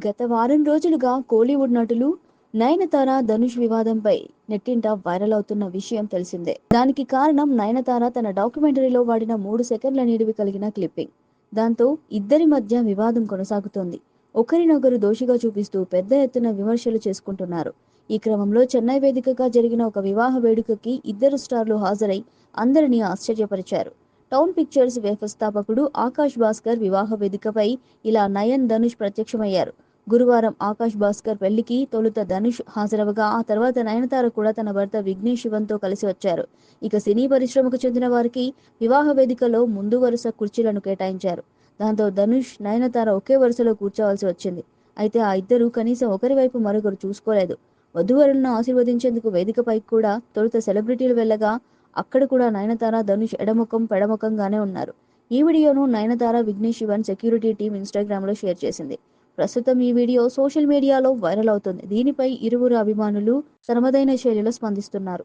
గత వారం రోజులుగా కోలీవుడ్ నటులు నయనతార ధనుష్ వివాదంపై నెట్టింట వైరల్ అవుతున్న విషయం తెలిసిందే. దానికి కారణం నయనతార తన డాక్యుమెంటరీలో వాడిన 3 సెకన్ల నిడివి కలిగిన క్లిప్పింగ్. దాంతో ఇద్దరి మధ్య వివాదం కొనసాగుతోంది. ఒకరినొకరు దోషిగా చూపిస్తూ పెద్ద ఎత్తున విమర్శలు చేసుకుంటున్నారు. ఈ క్రమంలో చెన్నై వేదికగా జరిగిన ఒక వివాహ వేడుకకి ఇద్దరు స్టార్లు హాజరై అందరినీ ఆశ్చర్యపరిచారు. టౌన్ పిక్చర్స్ వ్యవస్థాపకుడు ఆకాష్ భాస్కర్ వివాహ వేదికపై ఇలా నయన్ ధనుష్ ప్రత్యక్షమయ్యారు. గురువారం ఆకాష్ భాస్కర్ పెళ్లికి తొలుత ధనుష్ హాజరవగా ఆ తర్వాత నయనతార కూడా తన భర్త విఘ్నేష్ శివన్తో కలిసి వచ్చారు. ఇక సినీ పరిశ్రమకు చెందిన వారికి వివాహ వేదికలో ముందు వరుస కుర్చీలను కేటాయించారు. దాంతో ధనుష్, నయనతార ఒకే వరుసలో కూర్చోవాల్సి వచ్చింది. అయితే ఆ ఇద్దరు కనీసం ఒకరి వైపు మరొకరు చూసుకోలేదు. వధూవరులను ఆశీర్వదించేందుకు వేదికపైకి కూడా తొలుత సెలబ్రిటీలు వెళ్లగా అక్కడ కూడా నయనతార, ధనుష్ ఎడముఖం పెడముఖంగానే ఉన్నారు. ఈ వీడియోను Nayanthara, Vignesh Shivan security team Instagram లో షేర్ చేసింది. ప్రస్తుతం ఈ వీడియో సోషల్ మీడియాలో వైరల్ అవుతుంది. దీనిపై ఇరువురు అభిమానులు తమదైన శైలిలో స్పందిస్తున్నారు.